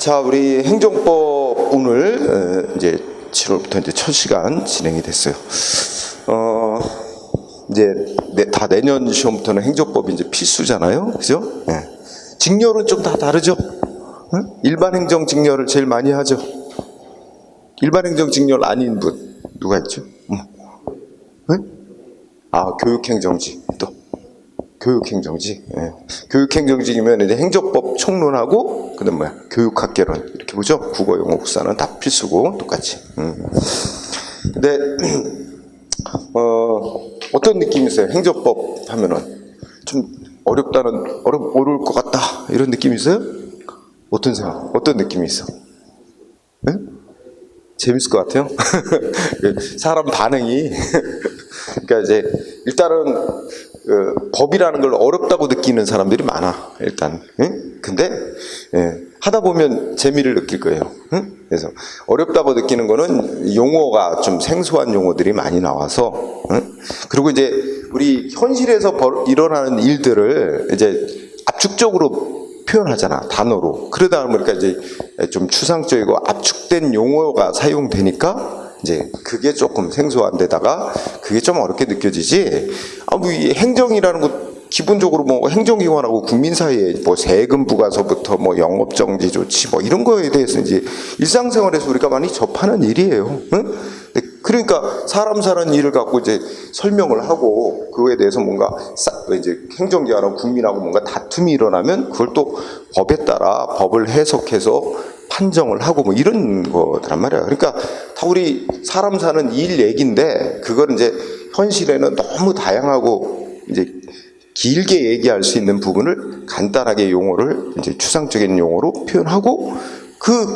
자, 우리 행정법 오늘 이제 7월부터 이제 첫 시간 진행이 됐어요. 이제 다 내년 시험부터는 행정법이 이제 필수잖아요, 그죠? 네. 직렬은 좀 다 다르죠. 응? 일반 행정 직렬을 제일 많이 하죠. 일반 행정 직렬 아닌 분 누가 있죠? 응? 아, 교육행정직 또. 교육행정직. 예. 교육행정직이면 이제 행정법 총론하고 그다음 뭐야 교육학개론 이렇게 보죠. 국어, 영어, 국사는 다 필수고 똑같이. 근데 어떤 느낌이세요? 행정법 하면은 좀 어려울 것 같다 이런 느낌 있어요? 어떤 생각? 어떤 느낌이 있어? 네? 재밌을 것 같아요. 사람 반응이. 그러니까 이제 일단은 법이라는 걸 어렵다고 느끼는 사람들이 많아 일단. 응? 근데 하다 보면 재미를 느낄 거예요. 응? 그래서 어렵다고 느끼는 거는 용어가 좀 생소한 용어들이 많이 나와서, 응? 그리고 이제 우리 현실에서 일어나는 일들을 이제 압축적으로 표현하잖아, 단어로. 그러다 보니까 이제 좀 추상적이고 압축된 용어가 사용되니까 이제 그게 조금 생소한 데다가 그게 좀 어렵게 느껴지지. 뭐 이 행정이라는 거 기본적으로 뭐 행정기관하고 국민 사이에 뭐 세금 부과서부터 뭐 영업정지 조치 뭐 이런 거에 대해서 이제 일상생활에서 우리가 많이 접하는 일이에요. 응? 그러니까 사람 사는 일을 갖고 이제 설명을 하고 그거에 대해서 뭔가 이제 행정기관하고 국민하고 뭔가 다툼이 일어나면 그걸 또 법에 따라 법을 해석해서 판정을 하고 뭐 이런 거란 말이야. 그러니까 다 우리 사람 사는 일 얘기인데 그걸 이제 현실에는 너무 다양하고 이제 길게 얘기할 수 있는 부분을 간단하게 용어를 이제 추상적인 용어로 표현하고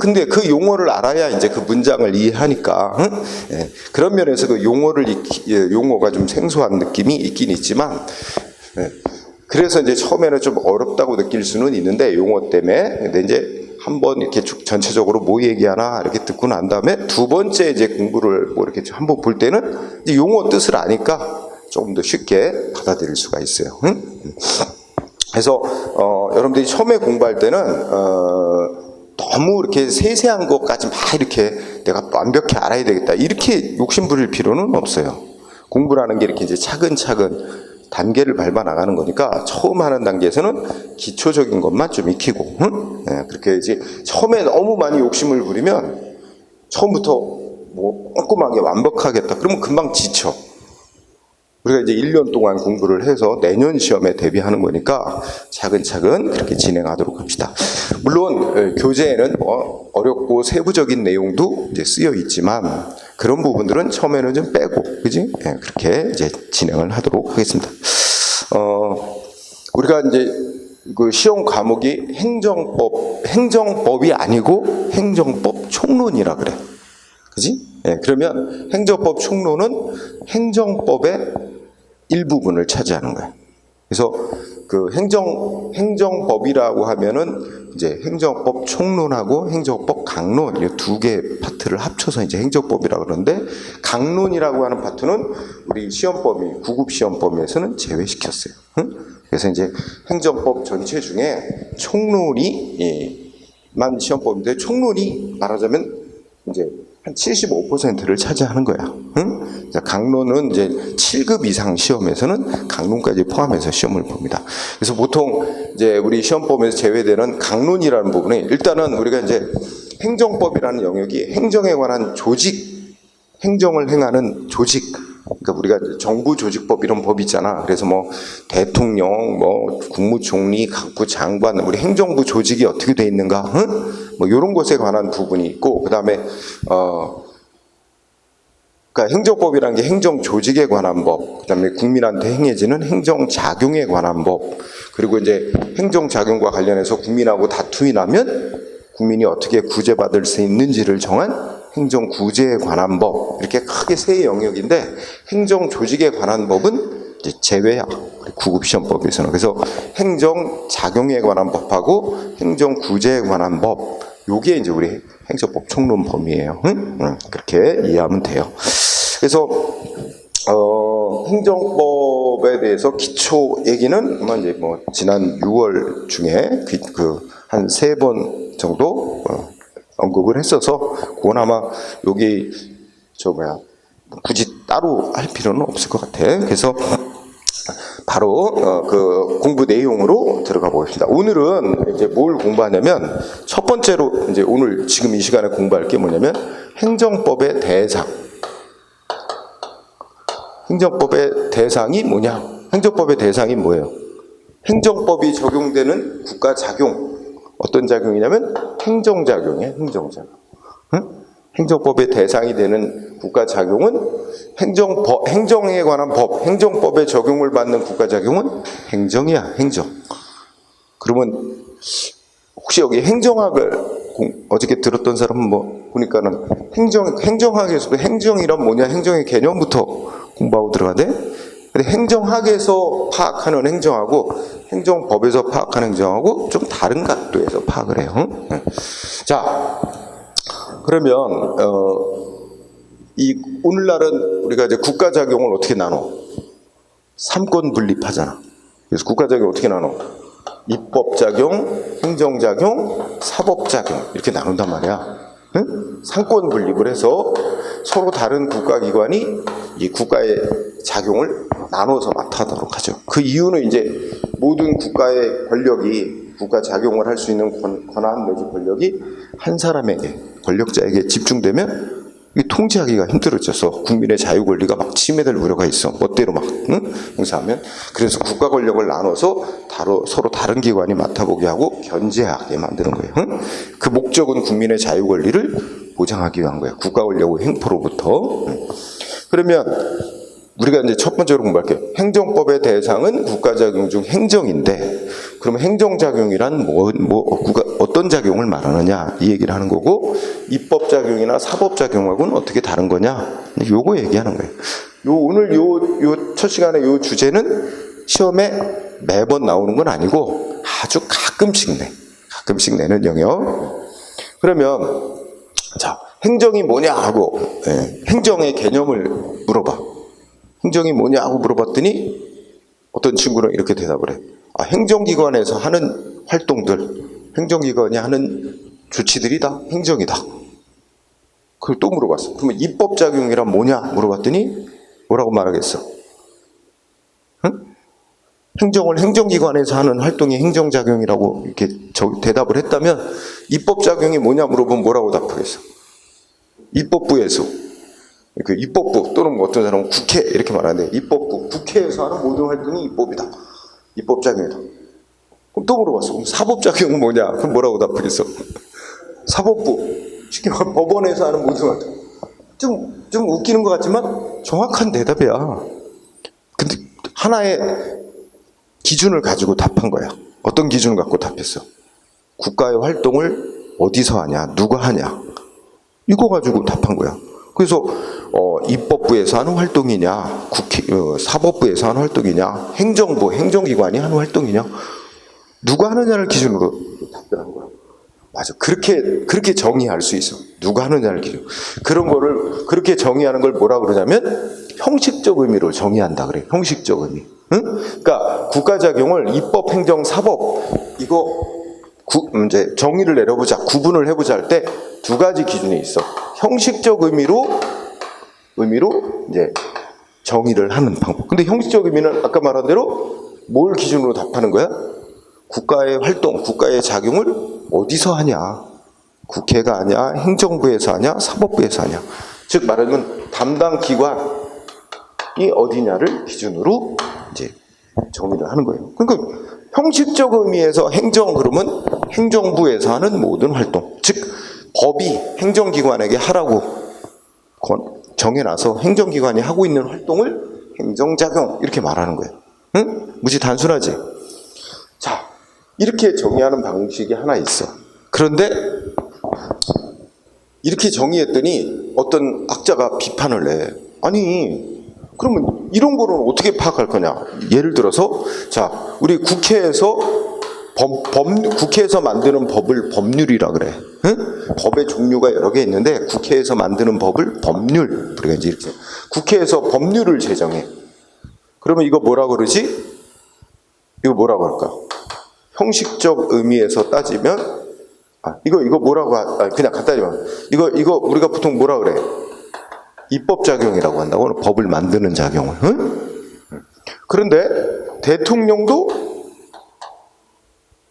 근데 그 용어를 알아야 이제 그 문장을 이해하니까. 응? 예, 그런 면에서 그 용어가 좀 생소한 느낌이 있긴 있지만, 그래서 이제 처음에는 좀 어렵다고 느낄 수는 있는데 용어 때문에. 근데 이제 한번 이렇게 전체적으로 뭐 얘기하나 이렇게 듣고 난 다음에 두 번째 이제 공부를 뭐 이렇게 한번 볼 때는 이제 용어 뜻을 아니까 조금 더 쉽게 받아들일 수가 있어요. 응? 그래서 여러분들이 처음에 공부할 때는 너무 이렇게 세세한 것까지 막 이렇게 내가 완벽히 알아야 되겠다 이렇게 욕심 부릴 필요는 없어요. 공부라는 게 이렇게 이제 차근차근 단계를 밟아 나가는 거니까 처음 하는 단계에서는 기초적인 것만 좀 익히고, 응? 그렇게 이제 처음에 너무 많이 욕심을 부리면 처음부터 뭐 꼼꼼하게 완벽하겠다 그러면 금방 지쳐. 우리가 이제 1년 동안 공부를 해서 내년 시험에 대비하는 거니까 차근차근 그렇게 진행하도록 합시다. 물론 교재에는 어렵고 세부적인 내용도 이제 쓰여 있지만 그런 부분들은 처음에는 좀 빼고, 그지? 그렇게 이제 진행을 하도록 하겠습니다. 우리가 이제 그 시험 과목이 행정법이 아니고 행정법 총론이라 그래. 그지? 그러면 행정법 총론은 행정법의 일부분을 차지하는 거야. 그래서 그 행정법이라고 하면은 이제 행정법 총론하고 행정법 강론 이 두 개의 파트를 합쳐서 이제 행정법이라고 그러는데 강론이라고 하는 파트는 우리 시험범위, 구급 시험범위에서는 제외시켰어요. 응? 그래서 이제 행정법 전체 중에 총론이만 시험법인데 총론이 말하자면 이제 한 75%를 차지하는 거야. 응? 강론은 이제 7급 이상 시험에서는 강론까지 포함해서 시험을 봅니다. 그래서 보통 이제 우리 시험법에서 제외되는 강론이라는 부분에 일단은 우리가 이제 행정법이라는 영역이 행정에 관한 조직, 행정을 행하는 조직, 그러니까 우리가 정부 조직법 이런 법 있잖아. 그래서 뭐 대통령, 뭐 국무총리, 각부 장관, 우리 행정부 조직이 어떻게 돼 있는가, 응? 뭐 이런 것에 관한 부분이 있고, 그 다음에 그러니까 행정법이라는 게 행정 조직에 관한 법, 그 다음에 국민한테 행해지는 행정 작용에 관한 법, 그리고 이제 행정 작용과 관련해서 국민하고 다툼이 나면 국민이 어떻게 구제받을 수 있는지를 정한 행정 구제에 관한 법, 이렇게 크게 세 영역인데 행정 조직에 관한 법은 이제 제외야. 구급 시험법에서는. 그래서 행정 작용에 관한 법하고 행정 구제에 관한 법, 요게 이제 우리 행정법 총론 범위예요. 그렇게 이해하면 돼요. 그래서 행정법에 대해서 기초 얘기는 아마 이제 뭐 지난 6월 중에 한 3번 정도 언급을 했어서 그건 아마 여기 굳이 따로 할 필요는 없을 것 같아. 그래서 바로 그 공부 내용으로 들어가 보겠습니다. 오늘은 이제 뭘 공부하냐면 첫 번째로 이제 오늘 지금 이 시간에 공부할 게 뭐냐면 행정법의 대상. 행정법의 대상이 뭐냐? 행정법의 대상이 뭐예요? 행정법이 적용되는 국가 작용. 어떤 작용이냐면 행정작용이에요. 행정작용. 응? 행정법의 대상이 되는 국가 작용은 행정에 관한 법, 행정법의 적용을 받는 국가 작용은 행정이야. 행정. 그러면 혹시 여기 행정학을 어저께 들었던 사람은 뭐 보니까는 행정학에서도 행정이란 뭐냐, 행정의 개념부터 공부하고 들어가대. 근데 행정학에서 파악하는 행정하고 행정법에서 파악하는 행정하고 좀 다른 각도에서 파악을 해요. 응? 자, 그러면 이 오늘날은 우리가 이제 국가 작용을 어떻게 나눠? 삼권 분립하잖아. 그래서 국가 작용 어떻게 나눠? 입법 작용, 행정 작용, 사법 작용 이렇게 나눈단 말이야. 응? 삼권 분립을 해서 서로 다른 국가기관이 이 국가의 작용을 나눠서 맡아도록 하죠. 그 이유는 이제 모든 국가의 권력이 국가 작용을 할 수 있는 권한 내지 권력이 한 사람에게 권력자에게 집중되면 이 통제하기가 힘들어져서 국민의 자유 권리가 막 침해될 우려가 있어. 멋대로 막 행사하면. 그래서 국가 권력을 나눠서 서로 다른 기관이 맡아보게 하고 견제하게 만드는 거예요. 그 목적은 국민의 자유 권리를 보장하기 위한 거예요. 국가 권력의 횡포로부터. 그러면 우리가 이제 첫 번째로 공부할게요. 행정법의 대상은 국가작용 중 행정인데, 그러면 행정작용이란 어떤 작용을 말하느냐 이 얘기를 하는 거고, 입법작용이나 사법작용하고는 어떻게 다른 거냐 요거 얘기하는 거예요. 오늘 요 첫 시간에 요 주제는 시험에 매번 나오는 건 아니고 아주 가끔씩 내는 영역. 그러면 자, 행정이 뭐냐 하고 행정의 개념을 물어봐. 행정이 뭐냐고 물어봤더니 어떤 친구는 이렇게 대답을 해. 행정기관에서 하는 활동들, 행정기관이 하는 조치들이다. 행정이다. 그걸 또 물어봤어. 그러면 입법작용이란 뭐냐 물어봤더니 뭐라고 말하겠어? 응? 행정을 행정기관에서 하는 활동이 행정작용이라고 이렇게 대답을 했다면 입법작용이 뭐냐 물어보면 뭐라고 답하겠어? 입법부에서. 그 입법부 또는 어떤 사람은 국회 이렇게 말하는데 입법부, 국회에서 하는 모든 활동이 입법이다. 입법작용이다. 그럼 또 물어봤어. 그럼 사법작용은 뭐냐? 그럼 뭐라고 답하겠어? 사법부, 쉽게 말하면 법원에서 하는 모든 활동. 좀 웃기는 것 같지만 정확한 대답이야. 근데 하나의 기준을 가지고 답한 거야. 어떤 기준을 갖고 답했어? 국가의 활동을 어디서 하냐, 누가 하냐, 이거 가지고 답한 거야. 그래서 입법부에서 하는 활동이냐, 사법부에서 하는 활동이냐, 행정부, 행정기관이 하는 활동이냐, 누가 하느냐를 기준으로 답변한 거야. 맞아. 그렇게 정의할 수 있어. 누가 하느냐를 기준. 그런 거를 그렇게 정의하는 걸 뭐라 그러냐면 형식적 의미로 정의한다 그래. 형식적 의미. 응? 그러니까 국가작용을 입법, 행정, 사법 이거 이제 정의를 내려보자, 구분을 해보자 할 때 두 가지 기준이 있어. 형식적 의미로 이제 정의를 하는 방법. 근데 형식적 의미는 아까 말한 대로 뭘 기준으로 답하는 거야? 국가의 활동, 국가의 작용을 어디서 하냐? 국회가 하냐? 행정부에서 하냐? 사법부에서 하냐? 즉 말하면 담당 기관이 어디냐를 기준으로 이제 정의를 하는 거예요. 그러니까 형식적 의미에서 행정 그러면 행정부에서 하는 모든 활동, 즉 법이 행정기관에게 하라고 정해놔서 행정기관이 하고 있는 활동을 행정작용 이렇게 말하는 거예요. 응? 무지 단순하지? 자, 이렇게 정의하는 방식이 하나 있어. 그런데 이렇게 정의했더니 어떤 학자가 비판을 해. 아니, 그러면 이런 거는 어떻게 파악할 거냐? 예를 들어서 자, 우리 국회에서 국회에서 만드는 법을 법률이라 그래. 응? 법의 종류가 여러 개 있는데 국회에서 만드는 법을 법률. 우리가 이제 이렇게 국회에서 법률을 제정해. 그러면 이거 뭐라 그러지? 이거 뭐라고 할까? 형식적 의미에서 따지면 이거 뭐라고 그냥 간단히 말. 이거 우리가 보통 뭐라 그래? 입법작용이라고 한다고. 법을 만드는 작용을. 응? 그런데 대통령도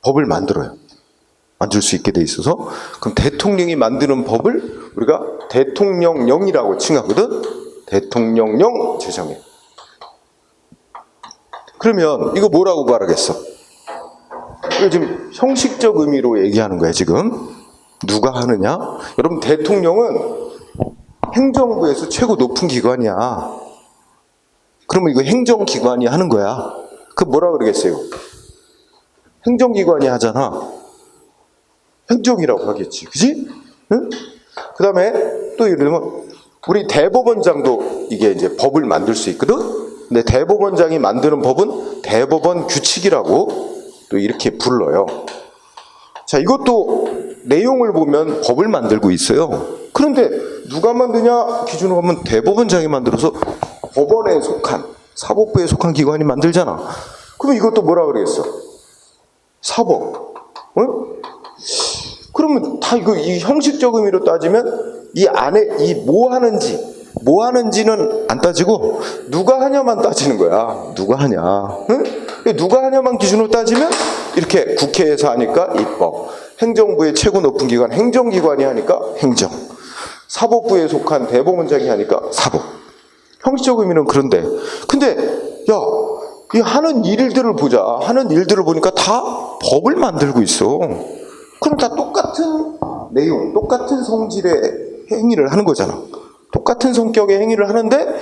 법을 만들어요. 만들 수 있게 돼 있어서. 그럼 대통령이 만드는 법을 우리가 대통령령이라고 칭하거든. 대통령령 제정해. 그러면 이거 뭐라고 말하겠어? 이거 지금 형식적 의미로 얘기하는 거야 지금. 누가 하느냐? 여러분 대통령은 행정부에서 최고 높은 기관이야. 그러면 이거 행정기관이 하는 거야. 그 뭐라 그러겠어요? 행정기관이 하잖아. 행정이라고 하겠지. 그지? 응? 그 다음에 또 예를 들면 우리 대법원장도 이게 이제 법을 만들 수 있거든? 근데 대법원장이 만드는 법은 대법원 규칙이라고 또 이렇게 불러요. 자, 이것도 내용을 보면 법을 만들고 있어요. 그런데 누가 만드냐 기준으로 보면 대법원장이 만들어서 법원에 속한, 사법부에 속한 기관이 만들잖아. 그럼 이것도 뭐라 그러겠어? 사법. 응? 그러면 다 이 형식적 의미로 따지면 이 안에 이 뭐 하는지는 안 따지고 누가 하냐만 따지는 거야. 누가 하냐. 응? 누가 하냐만 기준으로 따지면 이렇게 국회에서 하니까 입법, 행정부의 최고 높은 기관 행정기관이 하니까 행정, 사법부에 속한 대법원장이 하니까 사법. 형식적 의미는 그런데 근데 이 하는 일들을 보자. 하는 일들을 보니까 다 법을 만들고 있어. 그럼 다 똑같은 내용, 똑같은 성질의 행위를 하는 거잖아. 똑같은 성격의 행위를 하는데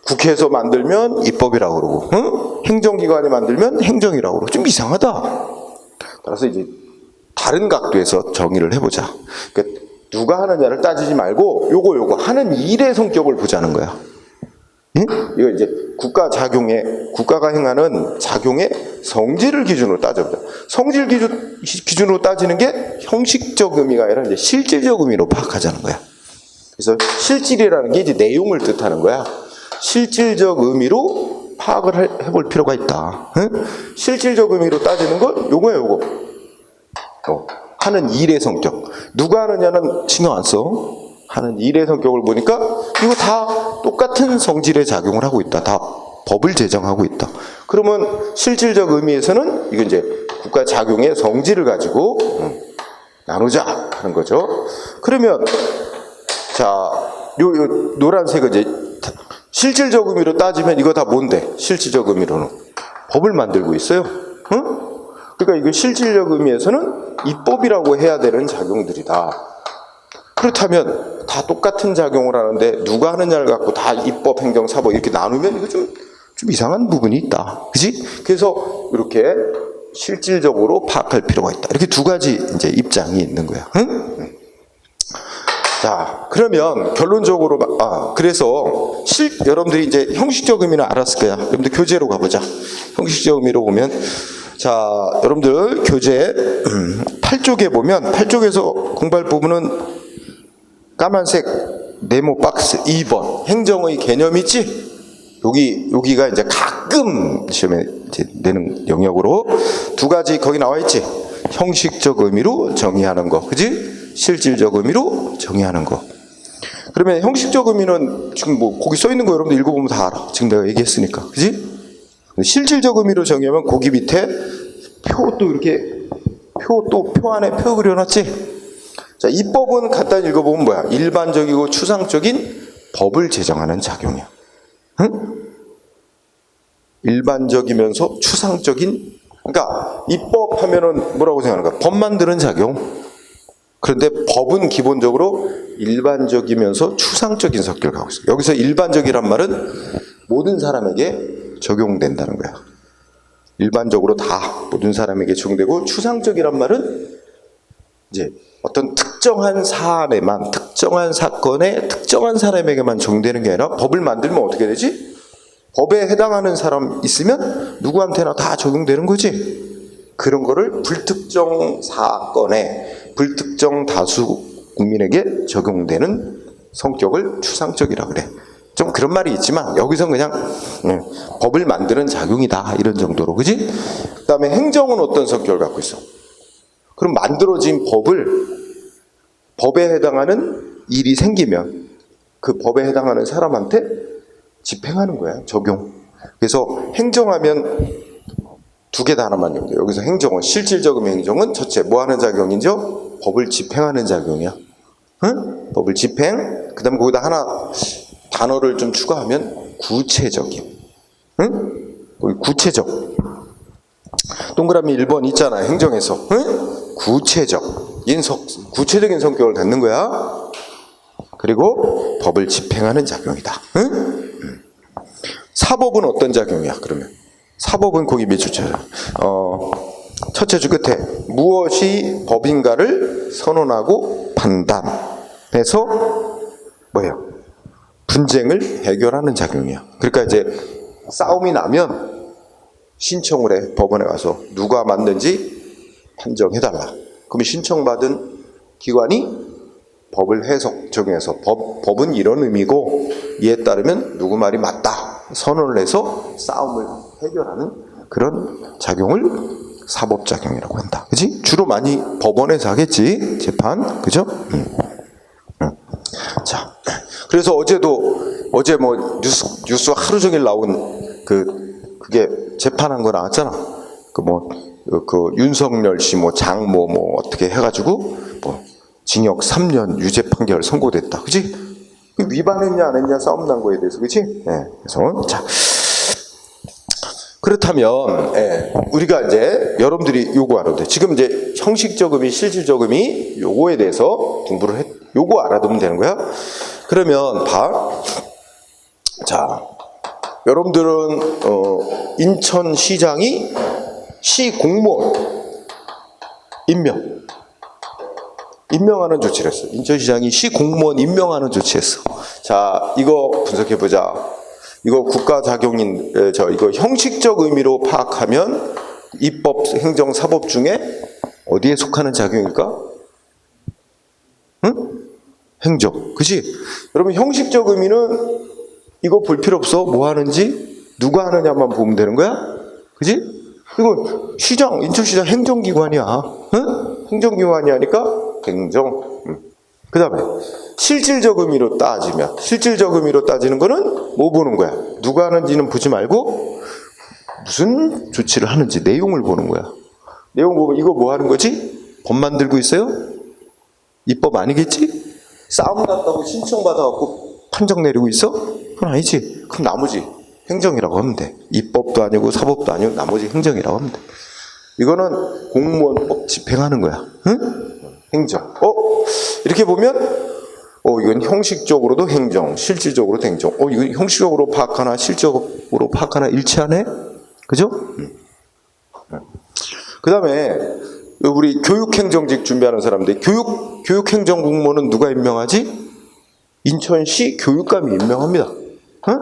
국회에서 만들면 입법이라고 그러고, 응? 행정기관이 만들면 행정이라고 그러고. 좀 이상하다. 따라서 이제 다른 각도에서 정의를 해보자. 그러니까 누가 하느냐를 따지지 말고 요거 하는 일의 성격을 보자는 거야. 응? 이거 이제 국가가 행하는 작용의 성질을 기준으로 따져보자. 성질 기준으로 따지는 게 형식적 의미가 아니라 이제 실질적 의미로 파악하자는 거야. 그래서 실질이라는 게 이제 내용을 뜻하는 거야. 실질적 의미로 파악을 해볼 필요가 있다. 응? 실질적 의미로 따지는 건 요거야, 요거. 하는 일의 성격. 누가 하느냐는 신경 안 써. 하는 일의 성격을 보니까 이거 다 똑같은 성질의 작용을 하고 있다. 다 법을 제정하고 있다. 그러면 실질적 의미에서는 이건 이제 국가 작용의 성질을 가지고 나누자 하는 거죠. 그러면 자, 요 노란색은 이제 실질적 의미로 따지면 이거 다 뭔데? 실질적 의미로는 법을 만들고 있어요. 응? 그러니까 이거 실질적 의미에서는 입법이라고 해야 되는 작용들이다. 그렇다면 다 똑같은 작용을 하는데 누가 하느냐를 갖고 다 입법, 행정, 사법 이렇게 나누면 이거 좀 이상한 부분이 있다. 그지? 그래서 이렇게 실질적으로 파악할 필요가 있다. 이렇게 두 가지 이제 입장이 있는 거야. 응? 자, 그러면 결론적으로 그래서 여러분들이 이제 형식적 의미는 알았을 거야. 여러분들 교재로 가보자. 형식적 의미로 보면 자, 여러분들 교재 8쪽에 보면 8쪽에서 공부할 부분은 까만색 네모 박스 2번 행정의 개념 있지? 여기가 이제 가끔 시험에 이제 내는 영역으로 두 가지 거기 나와 있지? 형식적 의미로 정의하는 거, 그지? 실질적 의미로 정의하는 거. 그러면 형식적 의미는 지금 뭐 거기 써 있는 거 여러분들 읽어보면 다 알아. 지금 내가 얘기했으니까, 그지? 실질적 의미로 정의하면 거기 밑에 표 또 이렇게 표 안에 표 그려놨지? 자, 입법은 간단히 읽어보면 뭐야? 일반적이고 추상적인 법을 제정하는 작용이야. 응? 일반적이면서 추상적인, 그러니까 입법하면은 뭐라고 생각하는 거야? 법 만드는 작용. 그런데 법은 기본적으로 일반적이면서 추상적인 성격을 갖고 있어. 여기서 일반적이란 말은 모든 사람에게 적용된다는 거야. 일반적으로 다 모든 사람에게 적용되고, 추상적이란 말은 이제 어떤 특정한 사안에만, 특정한 사건에, 특정한 사람에게만 적용되는 게 아니라 법을 만들면 어떻게 되지? 법에 해당하는 사람 있으면 누구한테나 다 적용되는 거지. 그런 거를 불특정 사건에 불특정 다수 국민에게 적용되는 성격을 추상적이라 그래. 좀 그런 말이 있지만 여기서 그냥 법을 만드는 작용이다 이런 정도로, 그지? 그 다음에 행정은 어떤 성격을 갖고 있어? 그럼 만들어진 법에 해당하는 일이 생기면 그 법에 해당하는 사람한테 집행하는 거야, 적용. 그래서 행정하면 두 개 단어만用돼요. 여기서 행정은, 실질적인 행정은 첫째 뭐 하는 작용이죠? 법을 집행하는 작용이야. 응? 법을 집행. 그 다음에 거기다 하나 단어를 좀 추가하면 구체적인. 응? 거기 구체적. 동그라미 1번 있잖아요. 행정에서. 응? 구체적. 구체적인 성격을 갖는 거야. 그리고 법을 집행하는 작용이다. 응? 사법은 어떤 작용이야, 그러면? 사법은 거기 몇 줄차야? 첫째 줄 끝에 무엇이 법인가를 선언하고 판단해서 뭐예요? 분쟁을 해결하는 작용이야. 그러니까 이제 싸움이 나면 신청을 해. 법원에 가서 누가 맞는지 판정해달라. 그럼 신청받은 기관이 법을 해석, 적용해서 법은 이런 의미고 이에 따르면 누구 말이 맞다. 선언을 해서 싸움을 해결하는 그런 작용을 사법작용이라고 한다. 그지? 주로 많이 법원에서 하겠지. 재판. 그죠? 자, 그래서 어제 뭐 뉴스 하루 종일 나온 그게 재판한 거 나왔잖아. 그 윤석열 씨 뭐 장모 뭐 어떻게 해가지고 뭐 징역 3년 유죄 판결 선고됐다. 그지? 위반했냐 안 했냐 싸움 난 거에 대해서. 그치? 네. 그래서 자, 그렇다면 우리가 이제 여러분들이 요거 돼. 지금 이제 형식적 의미, 실질적 의미 요거에 대해서 공부를 요거 알아두면 되는 거야. 그러면 자, 여러분들은 인천시장이 시 공무원 임명하는 조치를 했어. 인천시장이 시 공무원 임명하는 조치했어. 자, 이거 분석해 보자. 이거 국가작용인, 이거 형식적 의미로 파악하면 입법, 행정, 사법 중에 어디에 속하는 작용일까? 응? 행정. 그치? 여러분, 형식적 의미는 이거 볼 필요 없어. 뭐 하는지, 누가 하느냐만 보면 되는 거야? 그치? 이거 인천시장 행정기관이야. 응? 행정기관이 하니까 행정. 그 다음에 실질적 의미로 따지는 거는 뭐 보는 거야? 누가 하는지는 보지 말고 무슨 조치를 하는지 내용을 보는 거야. 내용 보면 이거 뭐 하는 거지? 법 만들고 있어요? 입법 아니겠지? 싸움 났다고 신청받아갖고 판정 내리고 있어? 그건 아니지. 그럼 나머지 행정이라고 하면 돼. 입법도 아니고 사법도 아니고 나머지 행정이라고 하면 돼. 이거는 공무원법 집행하는 거야. 응? 행정. 이렇게 보면 이건 형식적으로도 행정, 실질적으로도 행정. 이건 형식적으로 파악하나 실질적으로 파악하나 일치하네? 그죠? 그 다음에 우리 교육행정직 준비하는 사람들, 교육행정 공무원은 누가 임명하지? 인천시 교육감이 임명합니다. 응?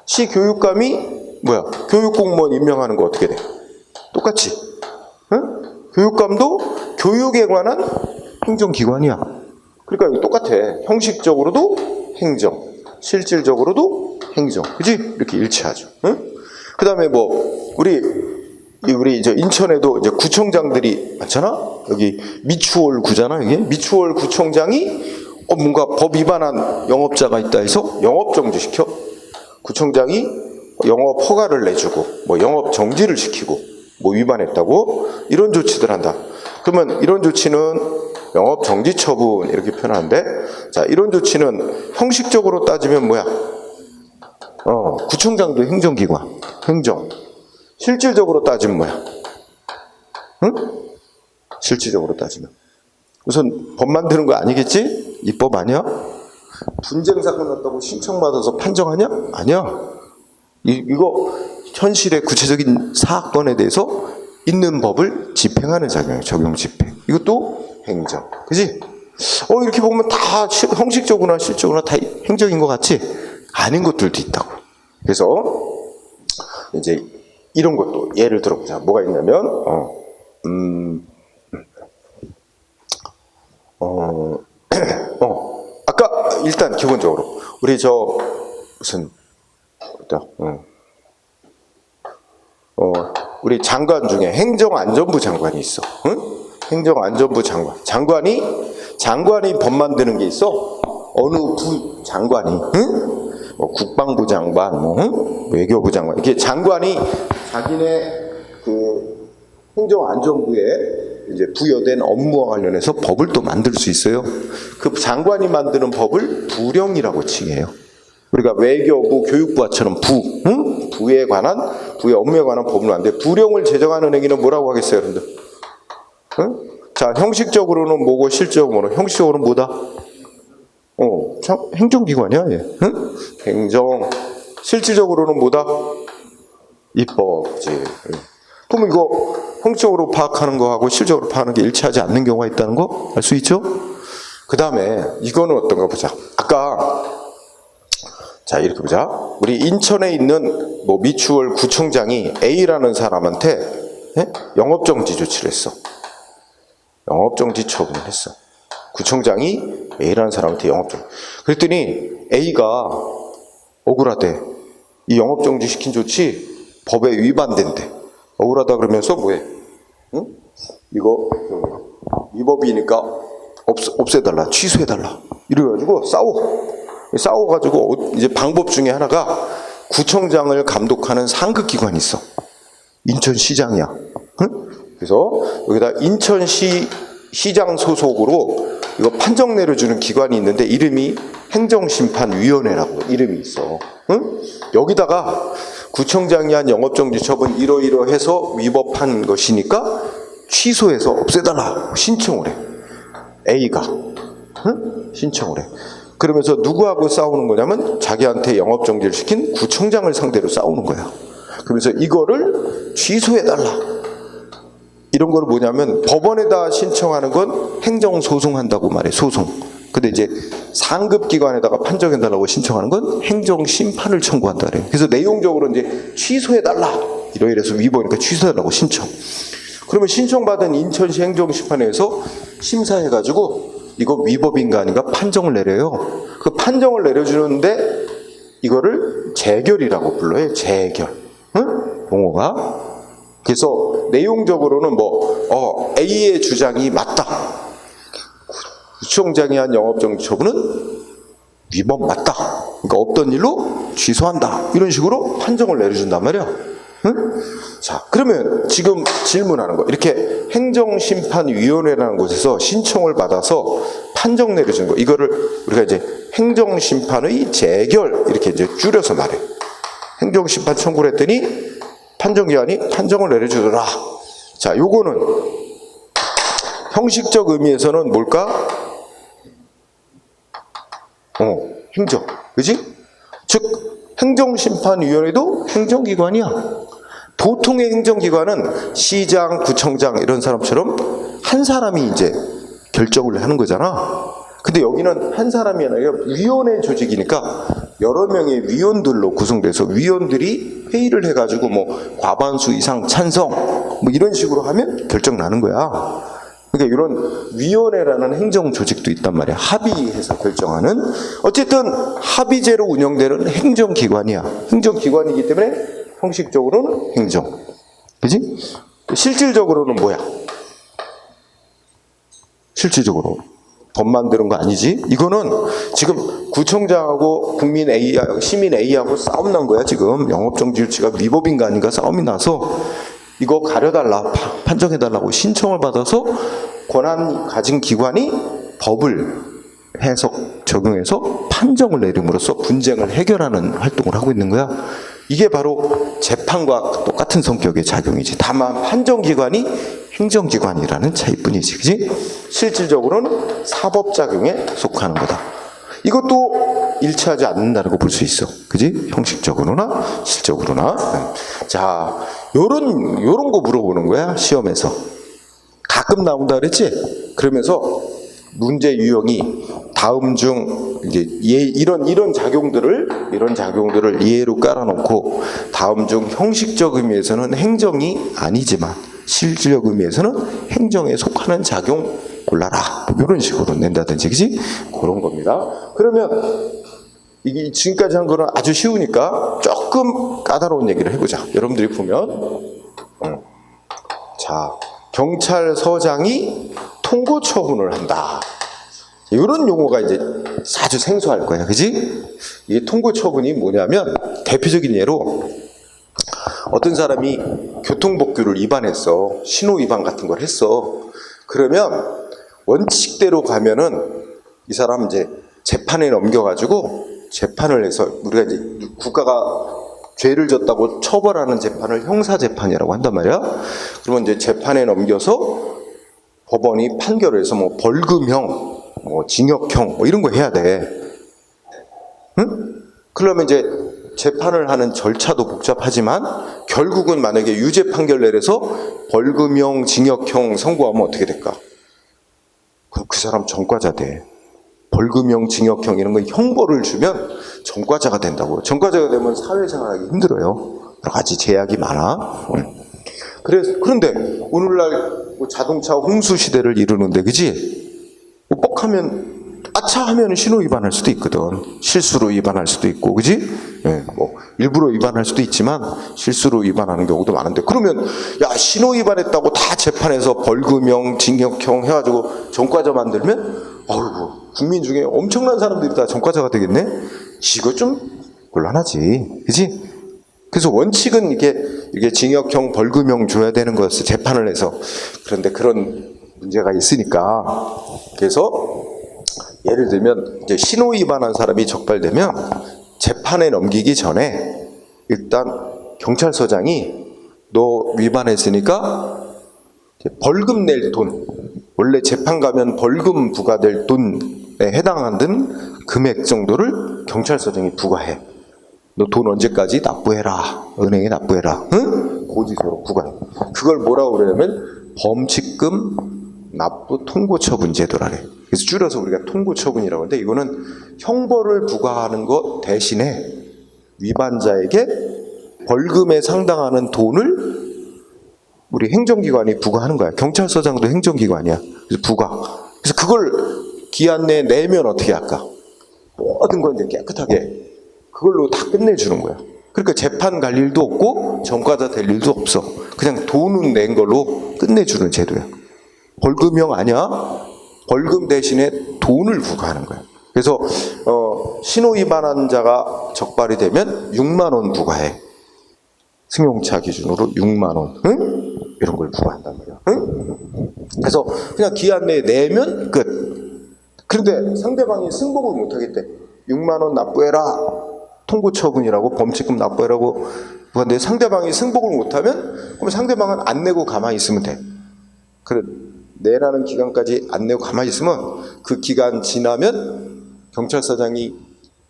시 교육감이 뭐야? 교육공무원 임명하는 거 어떻게 돼? 똑같이. 응? 교육감도 교육에 관한 행정기관이야. 그러니까 이거 똑같아. 형식적으로도 행정, 실질적으로도 행정. 그지? 이렇게 일치하죠. 응? 그 다음에 우리 이제 인천에도 이제 구청장들이 많잖아? 여기 미추홀 구잖아, 이게? 미추홀 구청장이 뭔가 법 위반한 영업자가 있다 해서 영업 정지시켜. 구청장이 영업 허가를 내주고, 뭐 영업 정지를 시키고, 뭐 위반했다고 이런 조치들 한다. 그러면 이런 조치는 영업 정지 처분 이렇게 표현하는데, 자, 이런 조치는 형식적으로 따지면 뭐야? 구청장도 행정기관, 행정. 실질적으로 따지면 뭐야? 응? 실질적으로 따지면 우선 법 만드는 거 아니겠지? 입법 아니야? 분쟁 사건 났다고 신청받아서 판정하냐? 아니야. 이거 현실의 구체적인 사건에 대해서 있는 법을 집행하는 작용이에요. 적용 집행. 이것도 행정. 그지? 이렇게 보면 다 형식적으로나 실적으로나 다 행정인 것 같지? 아닌 것들도 있다고. 그래서 이제 이런 것도 예를 들어보자. 뭐가 있냐면 아까 일단 기본적으로 우리 우리 장관 중에 행정안전부 장관이 있어. 응? 행정안전부 장관. 장관이 법 만드는 게 있어. 어느 부 장관이, 응? 뭐 국방부 장관, 뭐 응? 외교부 장관. 이게 장관이 자기네 그 행정안전부에 이제 부여된 업무와 관련해서 법을 또 만들 수 있어요. 그 장관이 만드는 법을 부령이라고 칭해요. 우리가 외교부, 교육부처럼 응? 부의 업무에 관한 법을 만드는데 부령을 제정하는 행위는 뭐라고 하겠어요, 여러분들? 응? 자, 형식적으로는 뭐고 실질적으로는 형식적으로는 뭐다? 행정기관이야, 얘. 응? 실질적으로는 뭐다? 입법지. 그럼 이거 형식적으로 파악하는 거하고 실질적으로 파악하는 게 일치하지 않는 경우가 있다는 거 알 수 있죠? 그 다음에 이거는 어떤가 보자. 자, 이렇게 보자. 우리 인천에 있는 뭐 미추홀 구청장이 A라는 사람한테 영업정지 조치를 했어. 영업정지 처분을 했어. 구청장이 A라는 사람한테 영업정지. 그랬더니 A가 억울하대. 이 영업정지 시킨 조치 법에 위반된대. 억울하다 그러면서 뭐해? 응? 이거 위법이니까 없애달라, 취소해달라. 이래가지고 싸워가지고 이제 방법 중에 하나가 구청장을 감독하는 상급기관이 있어. 인천시장이야. 응? 그래서 여기다 인천시장 소속으로 이거 판정 내려주는 기관이 있는데 이름이 행정심판위원회라고 이름이 있어. 응? 여기다가 구청장이 한 영업정지 처분 이러이러해서 위법한 것이니까 취소해서 없애달라 신청을 해. A가 응? 신청을 해. 그러면서 누구하고 싸우는 거냐면 자기한테 영업정지를 시킨 구청장을 상대로 싸우는 거야. 그러면서 이거를 취소해달라. 이런 걸 뭐냐면 법원에다 신청하는 건 행정소송한다고 말해. 소송. 근데 이제 상급기관에다가 판정해달라고 신청하는 건 행정심판을 청구한다 그래요. 그래서 내용적으로 이제 취소해달라. 이러이래서 위법이니까 취소해달라고 신청. 그러면 신청받은 인천시 행정심판에서 심사해가지고 이거 위법인가 아닌가 판정을 내려요. 그 판정을 내려주는데 이거를 재결이라고 불러요. 재결. 응? 용어가. 그래서 내용적으로는 A의 주장이 맞다. 구청장이 한 영업정지 처분은 위법 맞다. 그러니까 없던 일로 취소한다. 이런 식으로 판정을 내려준단 말이야. 응? 자, 그러면 지금 질문하는 거. 이렇게 행정심판위원회라는 곳에서 신청을 받아서 판정 내려준 거. 이거를 우리가 이제 행정심판의 재결 이렇게 이제 줄여서 말해. 행정심판 청구를 했더니 판정기관이 판정을 내려주더라. 자, 요거는 형식적 의미에서는 뭘까? 행정. 그지? 즉, 행정심판위원회도 행정기관이야. 보통의 행정기관은 시장, 구청장 이런 사람처럼 한 사람이 이제 결정을 하는 거잖아. 근데 여기는 한 사람이 아니라 위원회 조직이니까 여러 명의 위원들로 구성돼서 위원들이 회의를 해가지고 뭐 과반수 이상 찬성 뭐 이런 식으로 하면 결정 나는 거야. 그러니까 이런 위원회라는 행정 조직도 있단 말이야. 합의해서 결정하는. 어쨌든 합의제로 운영되는 행정기관이야. 행정기관이기 때문에 형식적으로는 행정. 그지? 실질적으로는 뭐야? 실질적으로. 법 만드는 거 아니지? 이거는 지금 구청장하고 국민 A, 시민 A하고 싸움 난 거야, 지금. 영업정지 조치가 위법인가 아닌가 싸움이 나서 이거 가려달라, 판정해달라고 신청을 받아서 권한 가진 기관이 법을 해석, 적용해서 판정을 내림으로써 분쟁을 해결하는 활동을 하고 있는 거야. 이게 바로 재판과 똑같은 성격의 작용이지. 다만 판정기관이 행정기관이라는 차이뿐이지. 그지? 실질적으로는 사법작용에 속하는 거다. 이것도 일치하지 않는다는 거 볼 수 있어. 그지? 형식적으로나 실적으로나. 자, 요런 거 물어보는 거야, 시험에서. 가끔 나온다 그랬지? 그러면서 문제 유형이 다음 중 이제 이런 작용들을 예로 깔아놓고 다음 중 형식적 의미에서는 행정이 아니지만 실질적 의미에서는 행정에 속하는 작용 골라라. 이런 식으로 낸다든지, 그지? 그런 겁니다. 그러면 이게 지금까지 한 거는 아주 쉬우니까 조금 까다로운 얘기를 해보자. 여러분들이 보면, 자, 경찰서장이 통고 처분을 한다. 이런 용어가 이제 아주 생소할 거야, 그지? 이게 통고 처분이 뭐냐면, 대표적인 예로 어떤 사람이 교통법규를 위반했어. 신호 위반 같은 걸 했어. 그러면 원칙대로 가면은 이 사람 이제 재판에 넘겨가지고 재판을 해서, 우리가 이제 국가가 죄를 졌다고 처벌하는 재판을 형사재판이라고 한단 말이야. 그러면 이제 재판에 넘겨서 법원이 판결을 해서 뭐 벌금형, 뭐 징역형, 뭐 이런 거 해야 돼. 응? 그러면 이제 재판을 하는 절차도 복잡하지만 결국은 만약에 유죄 판결 내려서 벌금형, 징역형 선고하면 어떻게 될까? 그럼 그 사람 전과자 돼. 벌금형, 징역형 이런 거 형벌을 주면 전과자가 된다고. 전과자가 되면 사회생활하기 힘들어요. 여러 가지 제약이 많아. 그런데 오늘날 뭐 자동차 홍수 시대를 이루는데, 그지? 뭐 뻑하면 아차 하면 신호 위반할 수도 있거든. 실수로 위반할 수도 있고, 그지? 예, 뭐 일부러 위반할 수도 있지만 실수로 위반하는 경우도 많은데, 그러면 야, 신호 위반했다고 다 재판에서 벌금형, 징역형 해가지고 전과자 만들면, 어이구, 국민 중에 엄청난 사람들이 다 전과자가 되겠네? 이거 좀 곤란하지, 그지? 그래서 원칙은 이게 징역형, 벌금형 줘야 되는 거였어, 재판을 해서. 그런데 그런 문제가 있으니까, 그래서 예를 들면 이제 신호 위반한 사람이 적발되면 재판에 넘기기 전에 일단 경찰서장이 너 위반했으니까 벌금 낼 돈, 원래 재판 가면 벌금 부과될 돈에 해당하는 금액 정도를 경찰서장이 부과해. 너 돈 언제까지 납부해라. 은행에 납부해라. 응? 고지서로 부과해. 그걸 뭐라고 그러냐면 범칙금 납부 통고 처분 제도라래. 그래서 줄여서 우리가 통고 처분이라고 하는데, 이거는 형벌을 부과하는 것 대신에 위반자에게 벌금에 상당하는 돈을 우리 행정기관이 부과하는 거야. 경찰서장도 행정기관이야. 그래서 부과. 그래서 그걸 기한 내에 내면 어떻게 할까? 모든 건 이제 깨끗하게 그걸로 다 끝내주는 거야. 그러니까 재판 갈 일도 없고 전과자 될 일도 없어. 그냥 돈은 낸 걸로 끝내주는 제도야. 벌금형 아니야? 벌금 대신에 돈을 부과하는 거야. 그래서 신호 위반한 자가 적발이 되면 6만 원 부과해. 승용차 기준으로 6만 원. 응? 이런 걸 부과한단 말이야. 응? 그래서 그냥 기한 내에 내면 끝. 그런데 상대방이 승복을 못 하겠대. 6만 원 납부해라. 통고 처분이라고, 범칙금 납부해라고. 근데 상대방이 승복을 못 하면, 그럼 상대방은 안 내고 가만히 있으면 돼. 그래, 내라는 기간까지 안 내고 가만히 있으면 그 기간 지나면 경찰서장이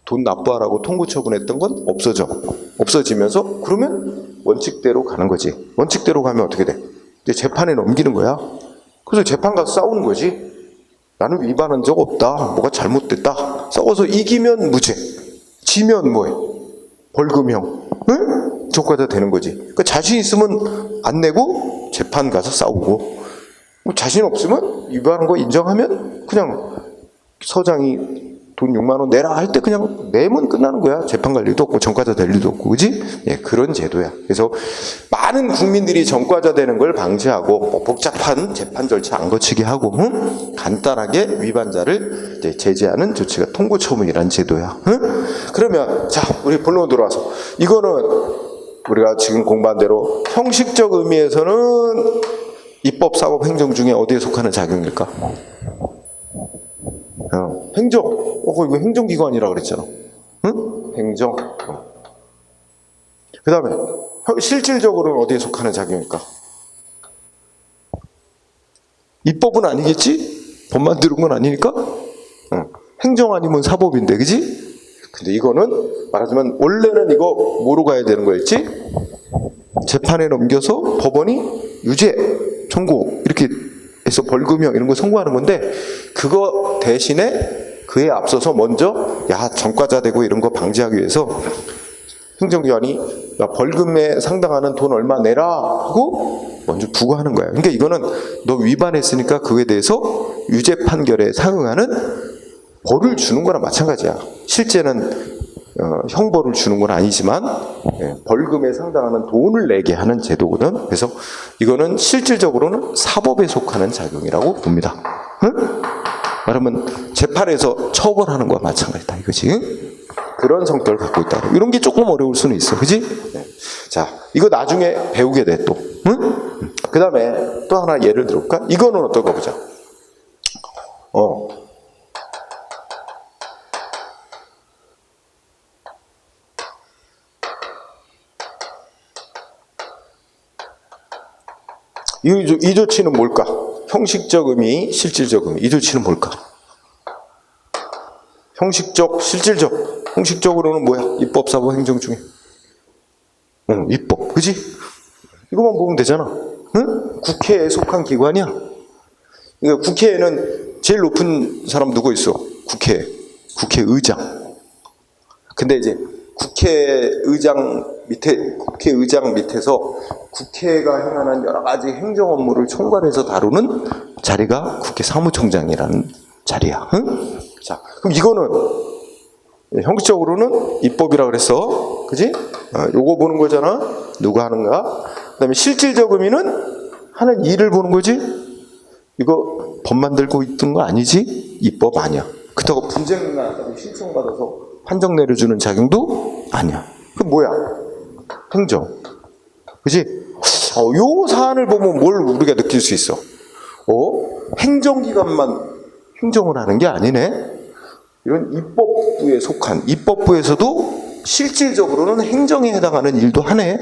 돈 납부하라고 통고 처분했던 건 없어지면서 그러면 원칙대로 가는 거지. 원칙대로 가면 어떻게 돼? 이제 재판에 넘기는 거야. 그래서 재판 가서 싸우는 거지. 나는 위반한 적 없다. 뭐가 잘못됐다. 싸워서 이기면 무죄. 지면 뭐해? 벌금형. 응? 전과자 되는 거지. 그러니까 자신 있으면 안 내고 재판 가서 싸우고, 뭐 자신 없으면 위반한 거 인정하면 그냥 서장이 돈 6만 원 내라 할 때 그냥 내면 끝나는 거야. 재판 갈 일도 없고 전과자 될 일도 없고, 그지? 예, 그런 제도야. 그래서 많은 국민들이 전과자 되는 걸 방지하고, 뭐 복잡한 재판 절차 안 거치게 하고, 간단하게 위반자를 이제 제재하는 조치가 통고 처분이라는 제도야. 그러면 자, 우리 본론 들어와서, 이거는 우리가 지금 공부한 대로 형식적 의미에서는 입법, 사법, 행정 중에 어디에 속하는 작용일까? 행정. 이거 행정기관이라고 그랬잖아. 응? 행정. 그 다음에 실질적으로는 어디에 속하는 작용일까? 입법은 아니겠지? 법 만드는 건 아니니까? 행정 아니면 사법인데, 그지? 근데 이거는 말하자면 원래는 이거 뭐로 가야 되는 거였지? 재판에 넘겨서 법원이 유죄, 청구 이렇게 해서 벌금형 이런 거 선고하는 건데, 그거 대신에 그에 앞서서 먼저 전과자 되고 이런 거 방지하기 위해서 행정기관이 벌금에 상당하는 돈 얼마 내라 하고 먼저 부과하는 거야. 그러니까 이거는 너 위반했으니까 그에 대해서 유죄 판결에 상응하는 벌을 주는 거랑 마찬가지야. 실제는 형벌을 주는 건 아니지만 벌금에 상당하는 돈을 내게 하는 제도거든. 그래서 이거는 실질적으로는 사법에 속하는 작용이라고 봅니다. 응? 말하면 재판에서 처벌하는 거와 마찬가지다 이거지. 그런 성격을 갖고 있다. 이런 게 조금 어려울 수는 있어, 그지? 네. 자, 이거 나중에 배우게 돼 또. 응? 그 다음에 또 하나 예를 들어볼까? 이거는 어떨까 보자. 이 조치는 뭘까? 형식적 의미, 실질적 의미. 이 조치는 뭘까? 형식적, 실질적. 형식적으로는 뭐야? 입법, 사법, 행정 중에. 입법. 그지? 이거만 보면 되잖아. 응? 국회에 속한 기관이야. 그러니까 국회에는 제일 높은 사람 누구 있어? 국회의장. 근데 이제 국회의장 밑에서 국회가 행하는 여러 가지 행정 업무를 총괄해서 다루는 자리가 국회 사무총장이라는 자리야. 응? 자, 그럼 이거는 형식적으로는 입법이라 그랬어. 그지? 요거 보는 거잖아. 누가 하는가? 그 다음에 실질적 의미는 하는 일을 보는 거지. 이거 법 만들고 있던 거 아니지? 입법 아니야. 그렇다고 분쟁 나서 신청받아서 판정 내려주는 작용도 아니야. 그 뭐야? 행정. 그지? 요 사안을 보면 뭘 우리가 느낄 수 있어? 행정기관만 행정을 하는 게 아니네? 이런 입법부에 속한, 입법부에서도 실질적으로는 행정에 해당하는 일도 하네?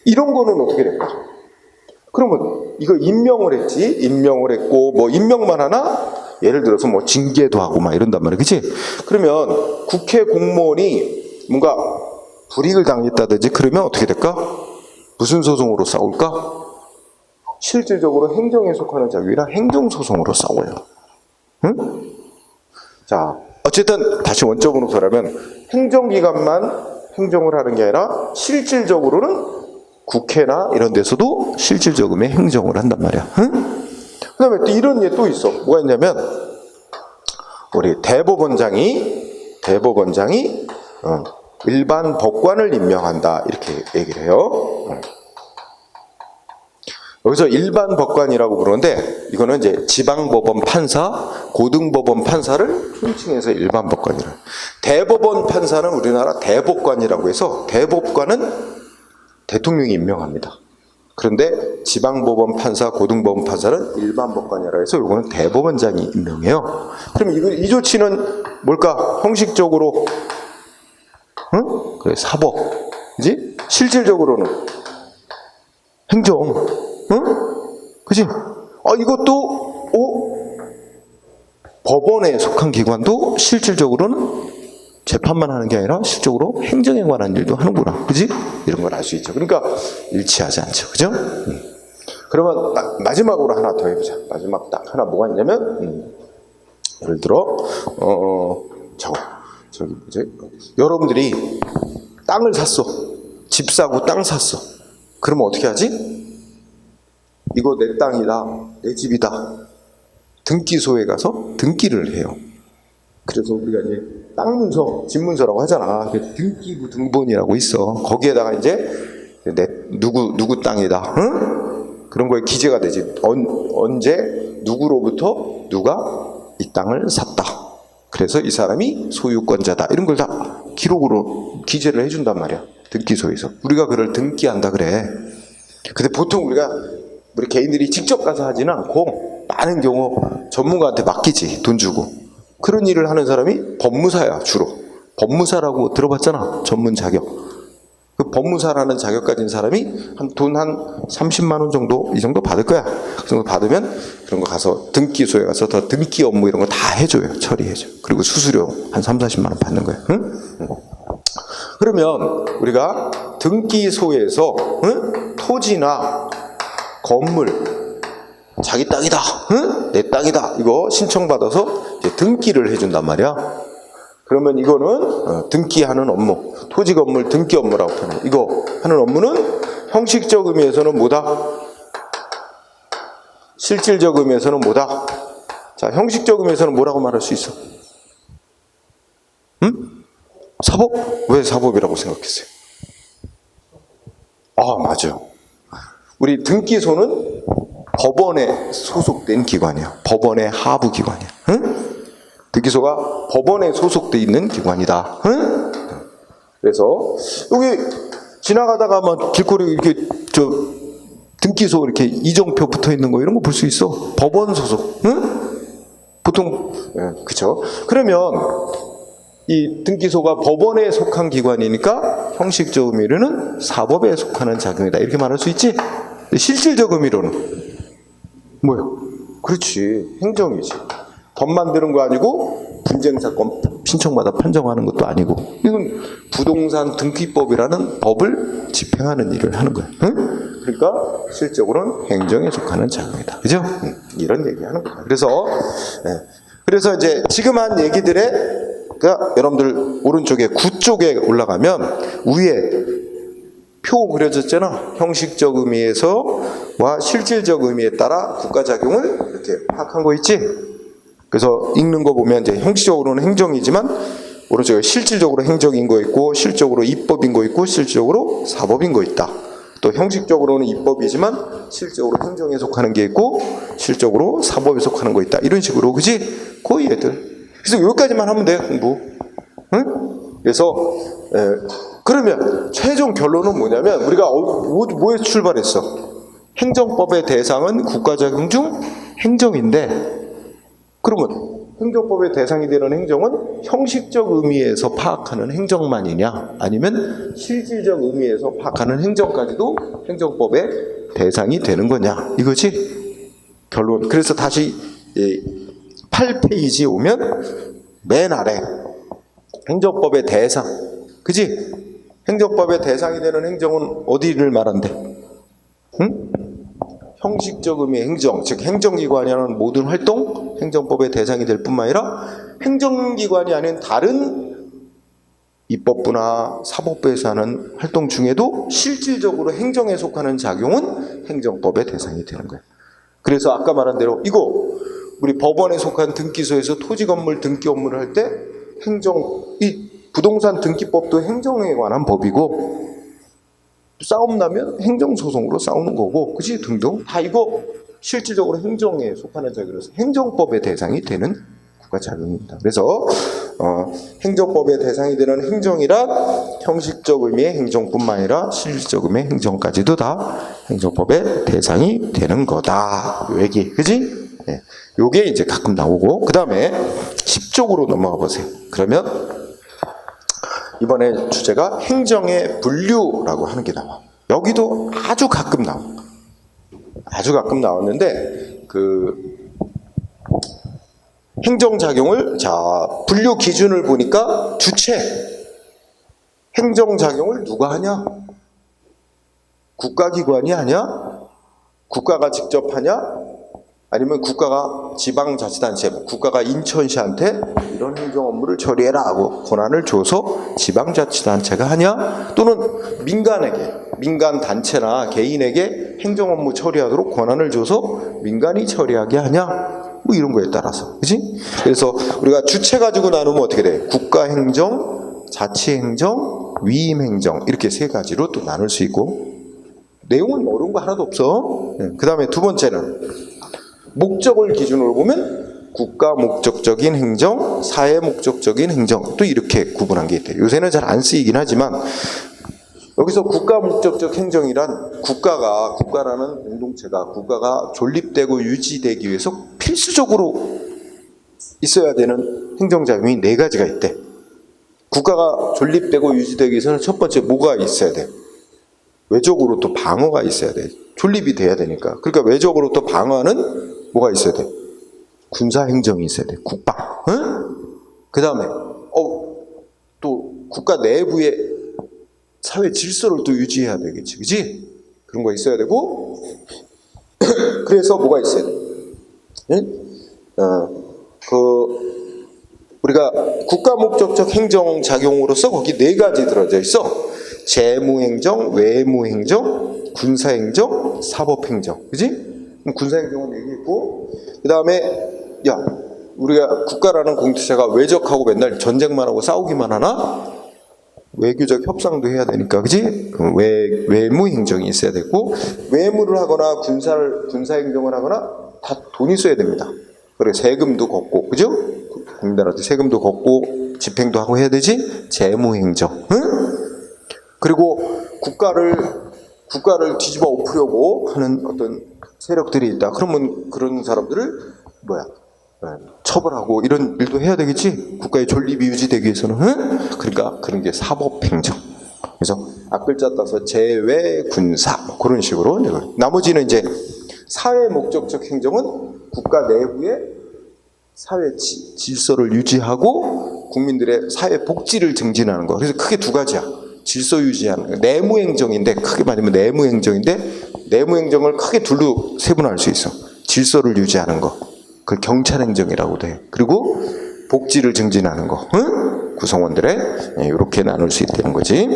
이런 거는 어떻게 될까? 그러면 이거 임명을 했지? 임명을 했고, 뭐 임명만 하나? 예를 들어서 뭐 징계도 하고 막 이런단 말이야. 그치? 그러면 국회 공무원이 뭔가 불이익을 당했다든지 그러면 어떻게 될까? 무슨 소송으로 싸울까? 실질적으로 행정에 속하는 자격이라 행정소송으로 싸워요. 응? 자, 어쨌든 다시 원점으로 돌아가면 행정기관만 행정을 하는 게 아니라 실질적으로는 국회나 이런 데서도 실질적 의미의 행정을 한단 말이야. 응? 그 다음에 또 이런 예 또 있어. 뭐가 있냐면 우리 대법원장이 일반 법관을 임명한다 이렇게 얘기를 해요. 여기서 일반 법관이라고 부르는데 이거는 이제 지방법원 판사, 고등법원 판사를 통칭해서 일반 법관이라. 대법원 판사는 우리나라 대법관이라고 해서 대법관은 대통령이 임명합니다. 그런데 지방법원 판사, 고등법원 판사는 일반 법관이라 해서 이거는 대법원장이 임명해요. 그럼 이 조치는 뭘까? 형식적으로 응? 그래, 사법. 그지? 실질적으로는 행정. 응? 그지? 이것도, 법원에 속한 기관도 실질적으로는 재판만 하는 게 아니라 실적으로 행정에 관한 일도 하는구나. 그지? 이런 걸 알 수 있죠. 그러니까 일치하지 않죠. 그죠? 그러면 마지막으로 하나 더 해보자. 마지막 딱 하나 뭐가 있냐면, 예를 들어, 저기 뭐지? 여러분들이 땅을 샀어. 집 사고 땅 샀어. 그러면 어떻게 하지? 이거 내 땅이다. 내 집이다. 등기소에 가서 등기를 해요. 그래서 우리가 이제 땅 문서, 집 문서라고 하잖아. 등기부 등본이라고 있어. 거기에다가 이제 누구 땅이다. 응? 그런 거에 기재가 되지. 언제 누구로부터 누가 이 땅을 샀다. 그래서 이 사람이 소유권자다. 이런 걸 다 기록으로 기재를 해준단 말이야. 등기소에서. 우리가 그걸 등기한다 그래. 근데 보통 우리 개인들이 직접 가서 하지는 않고 많은 경우 전문가한테 맡기지. 돈 주고. 그런 일을 하는 사람이 법무사야 주로. 법무사라고 들어봤잖아. 전문 자격. 그 법무사라는 자격 가진 사람이 돈 한 30만 원 정도 이 정도 받을 거야. 그 정도 받으면 그런 거 가서 등기소에 가서 더 등기 업무 이런 거 다 해줘요. 처리해줘. 그리고 수수료 한 3, 40만 원 받는 거야. 응? 그러면 우리가 등기소에서 토지나 건물 자기 땅이다. 응? 내 땅이다. 이거 신청받아서 이제 등기를 해준단 말이야. 그러면 이거는 등기하는 업무, 토지 건물 등기 업무라고 표현해요. 이거 하는 업무는 형식적 의미에서는 뭐다? 실질적 의미에서는 뭐다? 자, 형식적 의미에서는 뭐라고 말할 수 있어? 응? 사법? 왜 사법이라고 생각했어요? 아, 맞아요. 우리 등기소는 법원에 소속된 기관이야. 법원의 하부 기관이야. 응? 등기소가 법원에 소속돼 있는 기관이다. 응? 그래서 여기 지나가다가 막 길거리 이렇게 등기소 이렇게 이정표 붙어 있는 거 이런 거 볼 수 있어. 법원 소속. 응? 보통 그렇죠. 그러면 이 등기소가 법원에 속한 기관이니까 형식적 의미로는 사법에 속하는 작용이다. 이렇게 말할 수 있지? 실질적 의미로는 뭐야? 그렇지. 행정이지. 법 만드는 거 아니고 분쟁사건 신청받아 판정하는 것도 아니고 이건 부동산 등기법이라는 법을 집행하는 일을 하는 거야. 응? 그러니까 실적으로는 행정에 속하는 작용이다. 그죠? 이런 얘기하는 거야. 그래서 이제 지금 한 얘기들의 그러니까 여러분들 오른쪽에 9쪽에 올라가면 위에 표 그려졌잖아. 형식적 의미에서와 실질적 의미에 따라 국가작용을 이렇게 파악한 거 있지? 그래서 읽는 거 보면 이제 형식적으로는 행정이지만 오른쪽에 실질적으로 행정인 거 있고 실질적으로 입법인 거 있고 실질적으로 사법인 거 있다. 또 형식적으로는 입법이지만 실질적으로 행정에 속하는 게 있고 실질적으로 사법에 속하는 거 있다. 이런 식으로 그지? 그 얘들. 그래서 여기까지만 하면 돼 공부. 응? 그래서 그러면 최종 결론은 뭐냐면 우리가 뭐에 출발했어? 행정법의 대상은 국가작용 중 행정인데 그러면 행정법의 대상이 되는 행정은 형식적 의미에서 파악하는 행정만이냐 아니면 실질적 의미에서 파악하는 행정까지도 행정법의 대상이 되는 거냐 이거지 결론. 그래서 다시 8페이지에 오면 맨 아래 행정법의 대상 그지? 행정법의 대상이 되는 행정은 어디를 말한대? 응? 형식적 의미의 행정, 즉 행정기관이 하는 모든 활동, 행정법의 대상이 될 뿐만 아니라 행정기관이 아닌 다른 입법부나 사법부에서 하는 활동 중에도 실질적으로 행정에 속하는 작용은 행정법의 대상이 되는 거예요. 그래서 아까 말한 대로 이거 우리 법원에 속한 등기소에서 토지 건물 등기 업무를 할 때 이 부동산 등기법도 행정에 관한 법이고 싸움 나면 행정소송으로 싸우는 거고, 그치? 등등. 다 이거 실질적으로 행정에 속하는 자기로서 행정법의 대상이 되는 국가작용입니다. 그래서 행정법의 대상이 되는 행정이란 형식적 의미의 행정뿐만 아니라 실질적 의미의 행정까지도 다 행정법의 대상이 되는 거다. 요 얘기, 그치? 네. 요게 이제 가끔 나오고, 그 다음에 10쪽으로 넘어가 보세요. 그러면 이번에 주제가 행정의 분류라고 하는 게 나와. 여기도 아주 가끔 나와. 아주 가끔 나왔는데 행정작용을 분류 기준을 보니까 주체 행정작용을 누가 하냐? 국가기관이 하냐? 국가가 직접 하냐? 아니면 국가가 지방자치단체, 국가가 인천시한테 이런 행정 업무를 처리해라 하고 권한을 줘서 지방자치단체가 하냐? 또는 민간단체나 개인에게 행정 업무 처리하도록 권한을 줘서 민간이 처리하게 하냐? 뭐 이런 거에 따라서. 그치? 그래서 우리가 주체 가지고 나누면 어떻게 돼? 국가행정, 자치행정, 위임행정 이렇게 세 가지로 또 나눌 수 있고 내용은 어려운 거 하나도 없어. 그 다음에 두 번째는 목적을 기준으로 보면 국가 목적적인 행정, 사회 목적적인 행정 또 이렇게 구분한 게 있대요. 요새는 잘 안 쓰이긴 하지만 여기서 국가 목적적 행정이란 국가라는 공동체가 국가가 존립되고 유지되기 위해서 필수적으로 있어야 되는 행정작용이 4가지가 있대. 국가가 존립되고 유지되기 위해서는 첫 번째 뭐가 있어야 돼? 외적으로 또 방어가 있어야 돼. 존립이 돼야 되니까. 그러니까 외적으로 또 방어하는 뭐가 있어야 돼? 군사행정이 있어야 돼. 국방. 응? 그 다음에 또 국가 내부의 사회 질서를 또 유지해야 되겠지. 그치? 그런 거 있어야 되고 그래서 뭐가 있어야 돼? 응? 우리가 국가 목적적 행정 작용으로서 거기 4가지 들어져 있어. 재무행정, 외무행정, 군사행정, 사법행정. 그지? 군사행정은 여기 있고, 그 다음에, 우리가 국가라는 공동체가 외적하고 맨날 전쟁만 하고 싸우기만 하나? 외교적 협상도 해야 되니까, 그지? 외무 행정이 있어야 되고, 외무를 하거나 군사 행정을 하거나 다 돈이 써야 됩니다. 그래 세금도 걷고, 그죠? 국민들한테 세금도 걷고 집행도 하고 해야 되지? 재무 행정, 응? 그리고 국가를 뒤집어 엎으려고 하는 어떤 세력들이 있다. 그러면 그런 사람들을 처벌하고 이런 일도 해야 되겠지? 국가의 존립이 유지되기 위해서는. 응? 그러니까 그런 게 사법행정. 그래서 앞글자 따서 재외군사 그런 식으로. 나머지는 이제 사회 목적적 행정은 국가 내부의 사회 질서를 유지하고 국민들의 사회 복지를 증진하는 거. 그래서 크게 두 가지야. 질서 유지하는 거. 내무행정인데, 크게 말하면 내무행정인데, 내무행정을 크게 둘로 세분화할 수 있어. 질서를 유지하는 거. 그걸 경찰행정이라고도 해. 그리고 복지를 증진하는 거. 응? 구성원들의 이렇게 나눌 수 있다는 거지.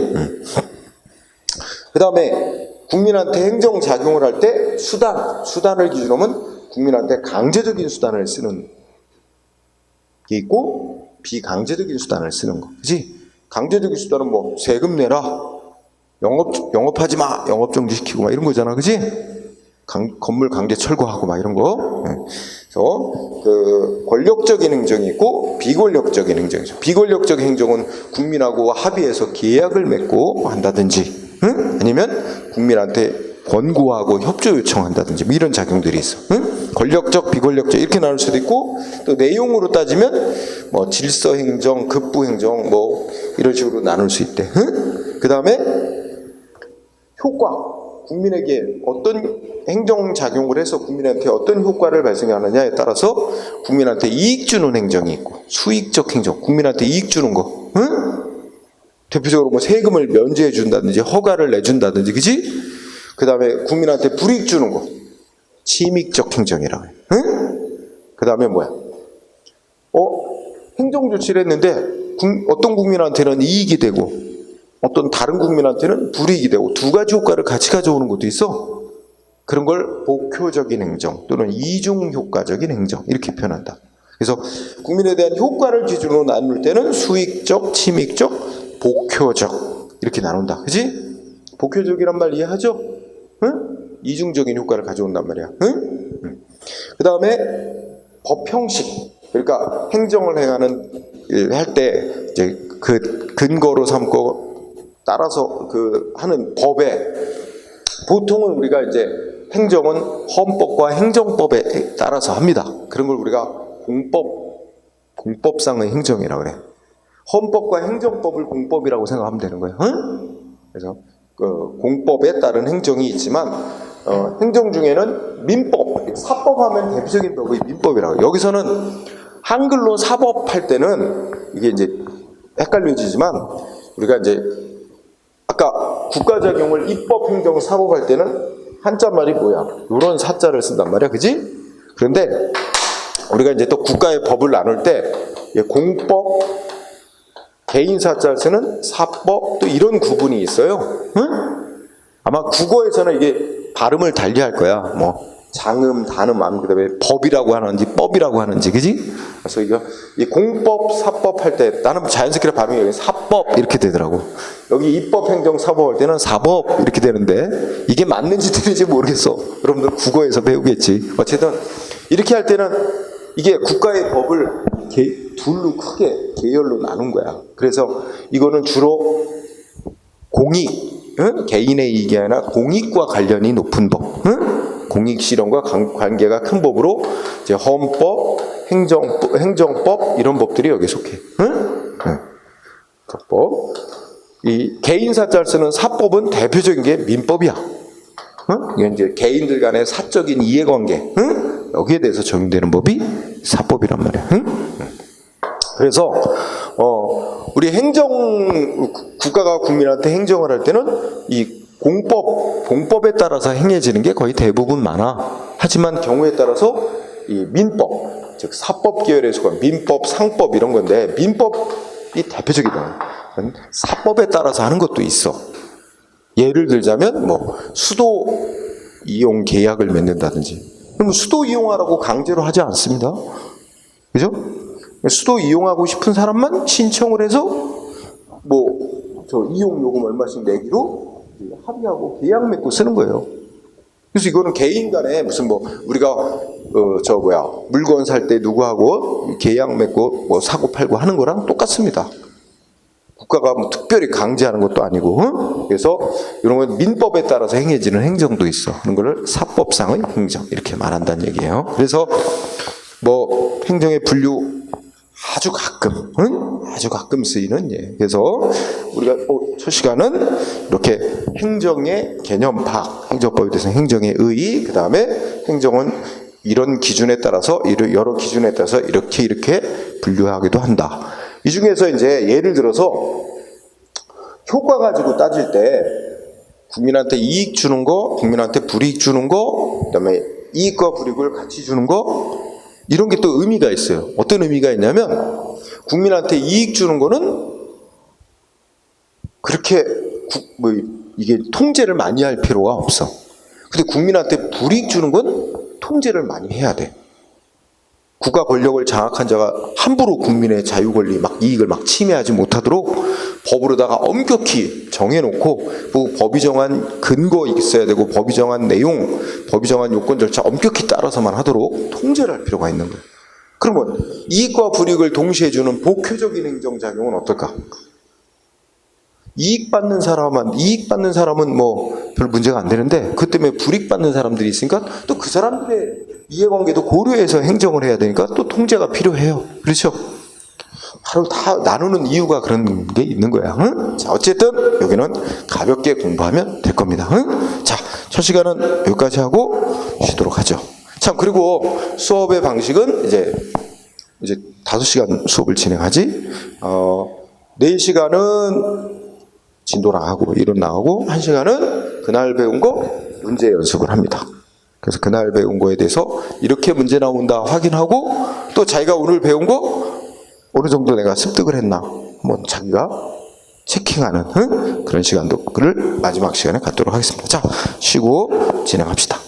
그 다음에 국민한테 행정작용을 할 때 수단을 기준으로 하면 국민한테 강제적인 수단을 쓰는 게 있고 비강제적인 수단을 쓰는 거. 그치? 강제적인 수단은 뭐 세금 내라, 영업하지 마, 영업 정지시키고 막 이런 거잖아. 그치? 건물 강제 철거하고 막 이런 거. 그래서 그 권력적인 행정이 있고 비권력적인 행정이죠. 비권력적 행정은 국민하고 합의해서 계약을 맺고 한다든지, 응? 아니면 국민한테 권고하고 협조 요청한다든지 뭐 이런 작용들이 있어. 응? 권력적, 비권력적 이렇게 나눌 수도 있고, 또 내용으로 따지면 뭐 질서 행정, 급부 행정 뭐 이런 식으로 나눌 수 있대. 응? 그 다음에 효과. 국민에게 어떤 행정작용을 해서 국민한테 어떤 효과를 발생하느냐에 따라서 국민한테 이익 주는 행정이 있고 수익적 행정, 국민한테 이익 주는 거. 응? 대표적으로 뭐 세금을 면제해 준다든지 허가를 내준다든지, 그지? 그 다음에 국민한테 불이익 주는 거, 침익적 행정이라고 해. 응? 그 다음에 뭐야? 행정 조치를 했는데 어떤 국민한테는 이익이 되고 어떤 다른 국민한테는 불이익이 되고 두 가지 효과를 같이 가져오는 것도 있어. 그런 걸 복효적인 행정 또는 이중효과적인 행정 이렇게 표현한다. 그래서 국민에 대한 효과를 기준으로 나눌 때는 수익적, 침익적, 복효적 이렇게 나눈다. 그지? 복효적이란 말 이해하죠? 응? 이중적인 효과를 가져온단 말이야. 응? 그 다음에 법 형식. 그러니까 행정을 할 때 이제 그 근거로 삼고 따라서 그 하는 법에 보통은 우리가 이제 행정은 헌법과 행정법에 따라서 합니다. 그런 걸 우리가 공법상의 행정이라고 그래. 헌법과 행정법을 공법이라고 생각하면 되는 거예요. 응? 그래서 그 공법에 따른 행정이 있지만 행정 중에는 민법, 사법하면 대표적인 법이 민법이라고. 여기서는 한글로 사법할 때는 이게 이제 헷갈려지지만 우리가 이제 아까 국가작용을 입법, 행정, 사법할 때는 한자말이 뭐야? 이런 사자를 쓴단 말이야, 그지? 그런데 우리가 이제 또 국가의 법을 나눌 때 공법, 개인 사자를 쓰는 사법 또 이런 구분이 있어요. 응? 아마 국어에서는 이게 발음을 달리할 거야. 뭐 장음, 단음, 암 그다음에 법이라고 하는지 법이라고 하는지, 그지? 그래서 이거 이 공법, 사법 할 때 나는 자연스럽게 발음이 여기 사법 이렇게 되더라고. 여기 입법, 행정, 사법 할 때는 사법 이렇게 되는데 이게 맞는지 틀린지 모르겠어. 여러분들 국어에서 배우겠지. 어쨌든 이렇게 할 때는 이게 국가의 법을 둘로 크게 계열로 나눈 거야. 그래서 이거는 주로 공익, 응? 개인의 이익이 아니라 공익과 관련이 높은 법, 응? 공익 실현과 관계가 큰 법으로 이제 헌법, 행정법 이런 법들이 여기 속해. 응? 사법. 이 개인 사자를 쓰는 사법은 대표적인 게 민법이야. 응? 이게 이제 개인들 간의 사적인 이해관계, 응? 여기에 대해서 적용되는 법이 사법이란 말이야. 응? 그래서 우리 국가가 국민한테 행정을 할 때는 이 공법에 따라서 행해지는 게 거의 대부분 많아. 하지만 경우에 따라서 이 민법, 즉 사법 계열에 속한 민법, 상법 이런 건데 민법이 대표적이다. 사법에 따라서 하는 것도 있어. 예를 들자면 뭐 수도 이용 계약을 맺는다든지. 그럼 수도 이용하라고 강제로 하지 않습니다. 그죠? 수도 이용하고 싶은 사람만 신청을 해서 뭐 저 이용 요금 얼마씩 내기로 합의하고 계약 맺고 쓰는 거예요. 그래서 이거는 개인 간에 무슨 뭐 우리가 물건 살 때 누구하고 계약 맺고 뭐 사고 팔고 하는 거랑 똑같습니다. 국가가 뭐 특별히 강제하는 것도 아니고, 응? 그래서 이런 건 민법에 따라서 행해지는 행정도 있어. 그런 거를 사법상의 행정 이렇게 말한다는 얘기예요. 그래서 뭐 행정의 분류 아주 가끔, 응? 아주 가끔 쓰이는 예. 그래서 우리가 첫 시간은 이렇게 행정의 개념 파악, 행정법에 대해서 행정의 의, 그 다음에 행정은 이런 기준에 따라서 여러 기준에 따라서 이렇게 분류하기도 한다. 이 중에서 이제 예를 들어서 효과 가지고 따질 때 국민한테 이익 주는 거, 국민한테 불이익 주는 거, 그다음에 이익과 불이익을 같이 주는 거 이런 게 또 의미가 있어요. 어떤 의미가 있냐면 국민한테 이익 주는 거는 그렇게 이게 통제를 많이 할 필요가 없어. 근데 국민한테 불이익 주는 건 통제를 많이 해야 돼. 국가 권력을 장악한 자가 함부로 국민의 자유 권리 이익을 침해하지 못하도록 법으로다가 엄격히 정해놓고 뭐 법이 정한 근거 있어야 되고 법이 정한 내용, 법이 정한 요건 절차 엄격히 따라서만 하도록 통제를 할 필요가 있는 거예요. 그러면 이익과 불이익을 동시에 주는 복효적인 행정작용은 어떨까? 이익 받는 사람은 뭐 별 문제가 안 되는데 그 때문에 불이익 받는 사람들이 있으니까 또 그 사람들의 이해관계도 고려해서 행정을 해야 되니까 또 통제가 필요해요. 그렇죠? 바로 다 나누는 이유가 그런 게 있는 거야. 응? 자, 어쨌든 여기는 가볍게 공부하면 될 겁니다. 응? 자, 첫 시간은 여기까지 하고 쉬도록 하죠. 참, 그리고 수업의 방식은 이제 5시간 수업을 진행하지. 내일 시간은 진도랑 하고 이론 나오고 1시간은 그날 배운 거 문제 연습을 합니다. 그래서 그날 배운 거에 대해서 이렇게 문제 나온다 확인하고 또 자기가 오늘 배운 거 어느 정도 내가 습득을 했나 한번 자기가 체킹하는 그런 시간도 그를 마지막 시간에 갖도록 하겠습니다. 자, 쉬고 진행합시다.